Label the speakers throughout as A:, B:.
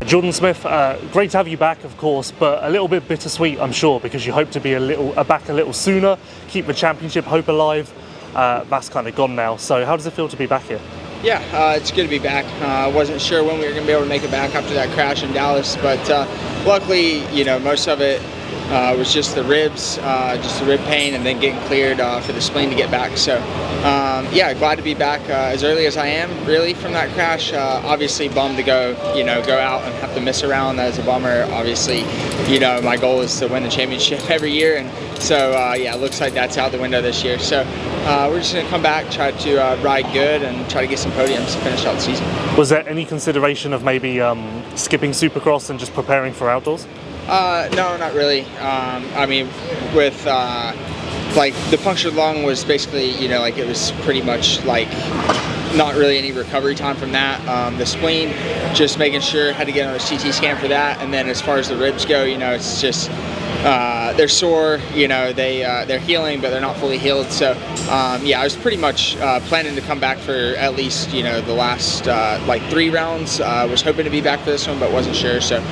A: Jordon Smith, great to have you back, of course, but a little bit bittersweet, I'm sure, because you hope to be back a little sooner, keep the championship hope alive. That's kind of gone now. So how does it feel to be back here?
B: Yeah, it's good to be back. I wasn't sure when we were going to be able to make it back after that crash in Dallas, but luckily, most of it was just the ribs, just the rib pain, and then getting cleared for the spleen to get back. So, yeah, glad to be back as early as I am, really, from that crash. Obviously, bummed to go out and have to miss a round. That is a bummer. Obviously, my goal is to win the championship every year, and so, yeah, it looks like that's out the window this year. So, we're just going to come back, try to ride good, and try to get some podiums to finish out the season.
A: Was there any consideration of maybe skipping Supercross and just preparing for outdoors?
B: No, not really. I mean, with like the punctured lung was basically, it was pretty much like not really any recovery time from that. The spleen, just making sure, had to get on a CT scan for that. And then as far as the ribs go, it's just they're sore. They're healing, but they're not fully healed. So yeah, I was pretty much planning to come back for at least the last like 3 rounds. Was hoping to be back for this one, but wasn't sure. So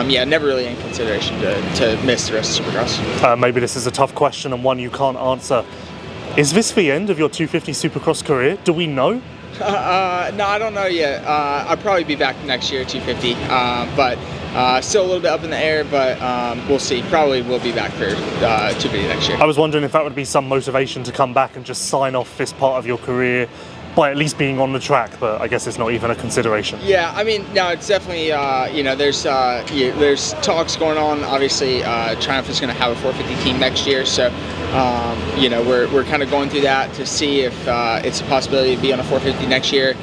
B: yeah, never really in consideration to miss the rest of Supercross.
A: Maybe this is a tough question and one you can't answer. Is this the end of your 250 Supercross career? Do we know?
B: No, I don't know yet. I'll probably be back next year at 250, but still a little bit up in the air, but we'll see. Probably will be back for 250 next year.
A: I was wondering if that would be some motivation to come back and just sign off this part of your career by at least being on the track, but I guess it's not even a consideration.
B: Yeah, I mean, no, it's definitely, there's talks going on. Obviously, Triumph is going to have a 450 team next year, so we're kind of going through that to see if it's a possibility to be on a 450 next year.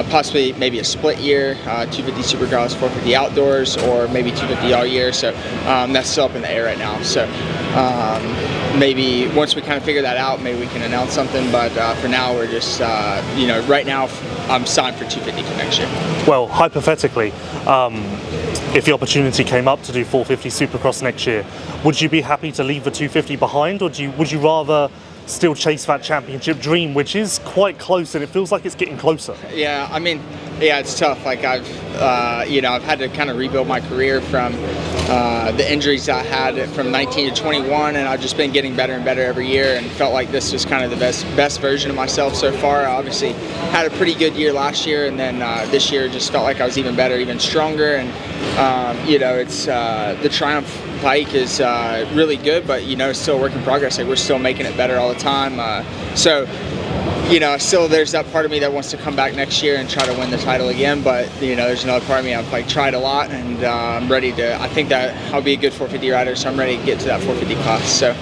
B: Possibly maybe a split year, 250 Supercross, 450 outdoors, or maybe 250 all year. So that's still up in the air right now. So maybe once we kind of figure that out, maybe we can announce something. But for now, we're just, right now I'm signed for 250 for next year.
A: Well, hypothetically, if the opportunity came up to do 450 Supercross next year, would you be happy to leave the 250 behind, or would you rather still chase that championship dream, which is quite close and it feels like it's getting closer?
B: Yeah, I mean, yeah, it's tough. Like I've had to kind of rebuild my career from the injuries I had from 19 to 21, and I've just been getting better and better every year, and felt like this was kind of the best version of myself so far. I obviously had a pretty good year last year, and then this year just felt like I was even better, even stronger, and it's the Triumph bike is really good, but it's still a work in progress. Like we're still making it better all the time. So still there's that part of me that wants to come back next year and try to win the title again. But there's another part of me I've tried a lot, and I'm ready to. I think that I'll be a good 450 rider, so I'm ready to get to that 450 class. So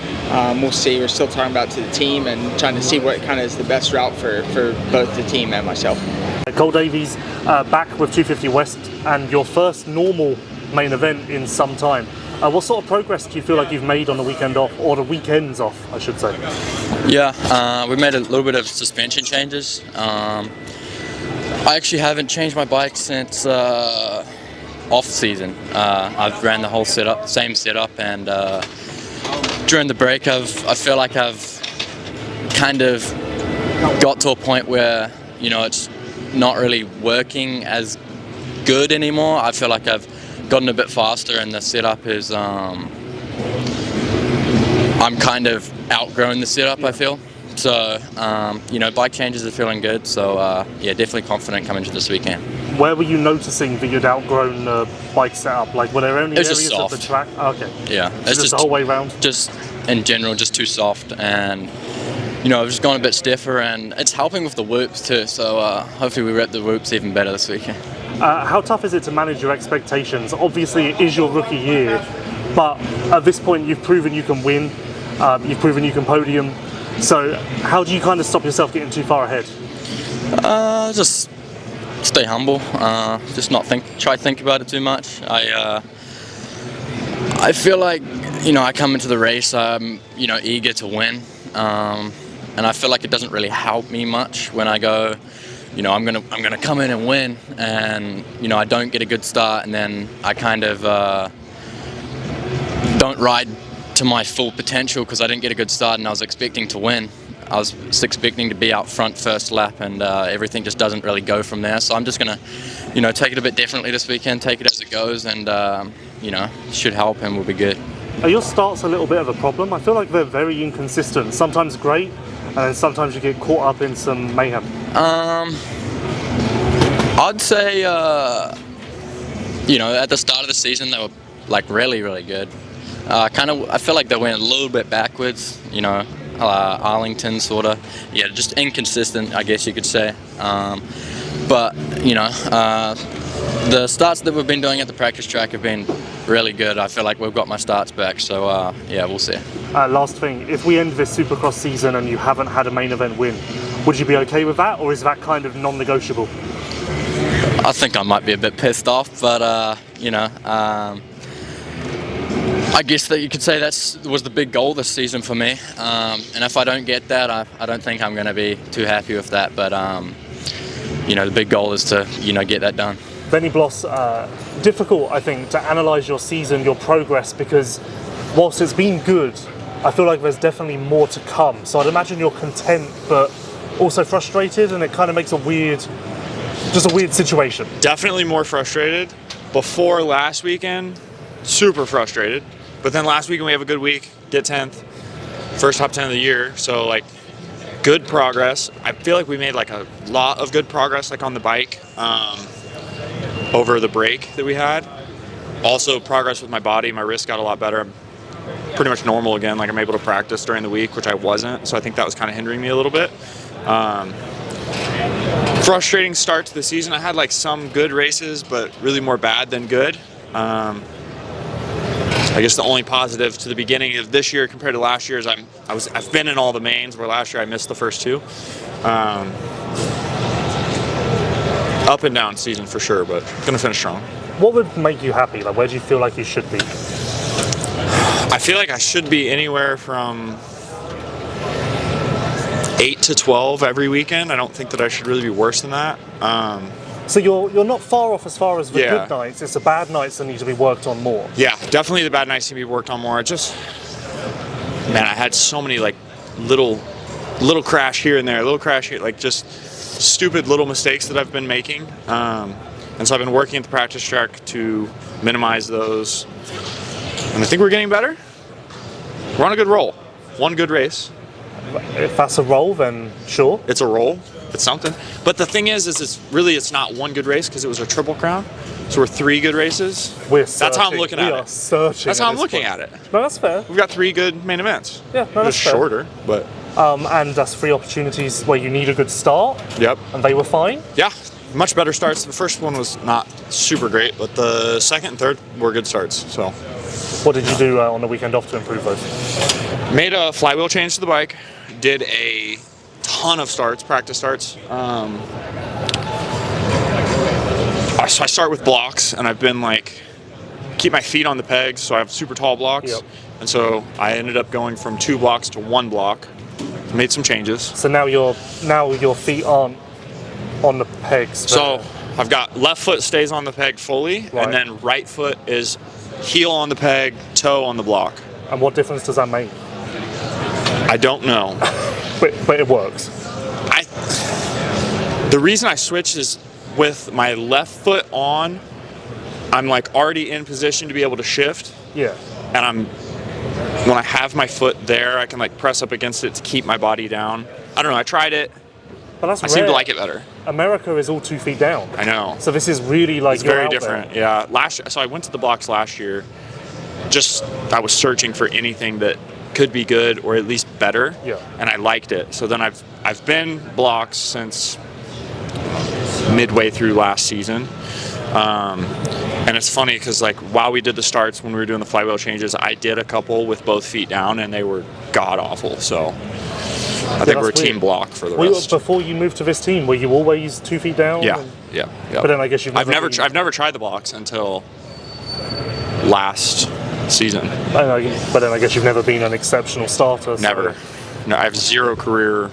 B: we'll see. We're still talking about to the team and trying to see what kind of is the best route for both the team and myself.
A: Cole Davies back with 250 West and your first normal main event in some time. What sort of progress do you feel like you've made on the weekend off, or the weekends off, I should say?
C: Yeah, we made a little bit of suspension changes. I actually haven't changed my bike since off season. I've ran the whole setup, same setup, and during the break, I feel like I've kind of got to a point where it's not really working as good anymore. I feel like I've gotten a bit faster, and the setup is I'm kind of outgrowing the setup, I feel. So bike changes are feeling good, so yeah, definitely confident coming to this weekend.
A: Where were you noticing that you'd outgrown the bike setup? Like, were there only areas of the track? Oh, okay.
C: Yeah,
A: it's just the whole way around?
C: Just in general, just too soft, and I've just gone a bit stiffer, and it's helping with the whoops too, so hopefully we rep the whoops even better this weekend.
A: How tough is it to manage your expectations? Obviously, it is your rookie year, but at this point, you've proven you can win. You've proven you can podium. So, how do you kind of stop yourself getting too far ahead?
C: Just stay humble. Just not try to think about it too much. I feel like I come into the race. I'm eager to win, and I feel like it doesn't really help me much when I go. I'm gonna come in and win, and I don't get a good start, and then I kind of don't ride to my full potential because I didn't get a good start, and I was expecting to win. I was expecting to be out front first lap, and everything just doesn't really go from there. So I'm just gonna, take it a bit differently this weekend. Take it as it goes, and should help, and we'll be good.
A: Are your starts a little bit of a problem? I feel like they're very inconsistent. Sometimes great, and then sometimes you get caught up in some mayhem.
C: I'd say, at the start of the season, they were like really, really good. I feel like they went a little bit backwards, Arlington sort of. Yeah, just inconsistent, I guess you could say. But the starts that we've been doing at the practice track have been really good. I feel like we've got my starts back, so we'll see.
A: Last thing, if we end this Supercross season and you haven't had a main event win, would you be okay with that, or is that kind of non-negotiable?
C: I think I might be a bit pissed off, but I guess that you could say that was the big goal this season for me. And if I don't get that, I don't think I'm going to be too happy with that. But the big goal is to get that done.
A: Benny Bloss, difficult, I think, to analyse your season, your progress, because whilst it's been good, I feel like there's definitely more to come. So I'd imagine you're content, but also frustrated, and it kind of makes a weird situation.
D: Definitely more frustrated. Before last weekend, super frustrated. But then last weekend we have a good week, get 10th, first top 10 of the year. So like, good progress. I feel like we made like a lot of good progress, like on the bike. Over the break that we had. Also progress with my body. My wrist got a lot better. I'm pretty much normal again. Like I'm able to practice during the week, which I wasn't. So I think that was kind of hindering me a little bit. Frustrating start to the season. I had like some good races, but really more bad than good. I guess the only positive to the beginning of this year compared to last year is I've been in all the mains, where last year I missed the first two. Up and down season for sure, but gonna finish strong.
A: What would make you happy? Like, where do you feel like you should be?
D: I feel like I should be anywhere from 8 to 12 every weekend. I don't think that I should really be worse than that.
A: So you're not far off as far as the good nights. It's the bad nights that need to be worked on more.
D: Yeah, definitely the bad nights need to be worked on more. I had so many like little crash here and there, little crash here, like just stupid little mistakes that I've been making. And so I've been working at the practice track to minimize those. And I think we're getting better. We're on a good roll. One good race.
A: If that's a roll, then sure.
D: It's a roll. It's something. But the thing is it's not one good race because it was a triple crown. So we're 3 good races.
A: That's
D: how I'm looking at it. That's how I'm looking at it.
A: No, that's fair.
D: We've got 3 good main events.
A: Yeah, no, that's fair.
D: Shorter, but.
A: And that's 3 opportunities where you need a good start.
D: Yep.
A: And they were fine.
D: Yeah, much better starts. The first one was not super great, but the second and third were good starts. So.
A: What did you do on the weekend off to improve those?
D: Made a flywheel change to the bike. Did a ton of starts, practice starts. So I start with blocks, and I've been like, keep my feet on the pegs, so I have super tall blocks.
A: Yep.
D: And so I ended up going from 2 blocks to 1 block. Made some changes.
A: So now your feet aren't on the pegs.
D: So I've got left foot stays on the peg fully,
A: right.
D: And then right foot is heel on the peg, toe on the block.
A: And what difference does that make?
D: I don't know.
A: but it works.
D: The reason I switched is with my left foot on, I'm like already in position to be able to shift.
A: Yeah.
D: And when I have my foot there, I can like press up against it to keep my body down. I don't know, I tried it.
A: But that's
D: I seem to like it better.
A: America is all 2 feet down.
D: I know.
A: So this is really like,
D: it's very different. Yeah. So I went to the blocks last year. I was searching for anything that could be good or at least better.
A: Yeah.
D: And I liked it. So then I've been blocks since midway through last season. And it's funny because like while we did the starts, when we were doing the flywheel changes, I did a couple with both feet down and they were god awful. So I think we're a team block for the rest.
A: Before you moved to this team, were you always 2 feet down?
D: Yeah.
A: But then I guess I've
D: never tried the blocks until last season.
A: But then I guess you've never been an exceptional starter. So.
D: Never. No, I have 0 career,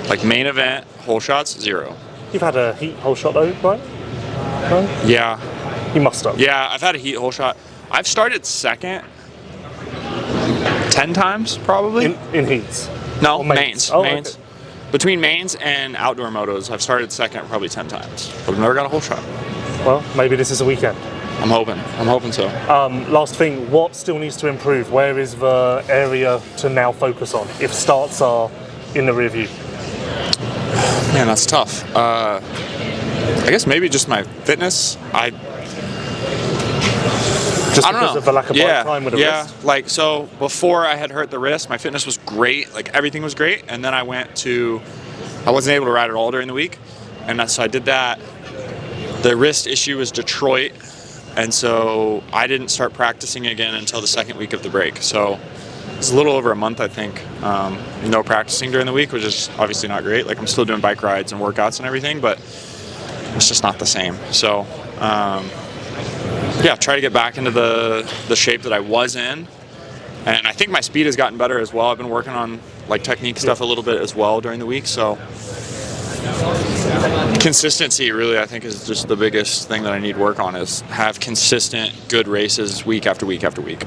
D: like main event, whole shots, 0.
A: You've had a heat whole shot though, right? No?
D: Yeah.
A: You must have.
D: Yeah, I've had a heat whole shot. I've started second 10 times probably.
A: In heats?
D: No, mains.
A: Oh,
D: mains.
A: Okay.
D: Between mains and outdoor motos, I've started second probably 10 times. But I've never got a whole shot.
A: Well, maybe this is a weekend.
D: I'm hoping so.
A: Last thing, what still needs to improve? Where is the area to now focus on if starts are in the rear view?
D: Man, that's tough. I guess maybe just my fitness. I don't
A: Because
D: know.
A: of the lack of bike time with the wrist?
D: Like, so before I had hurt the wrist, my fitness was great. Like, everything was great. And then I wasn't able to ride at all during the week. And so I did that. The wrist issue was Detroit. And so I didn't start practicing again until the second week of the break. So it's a little over a month, I think, no practicing during the week, which is obviously not great. Like, I'm still doing bike rides and workouts and everything, but it's just not the same. So, try to get back into the shape that I was in. And I think my speed has gotten better as well. I've been working on like technique stuff a little bit as well during the week. So consistency really, I think, is just the biggest thing that I need to work on, is have consistent good races week after week after week.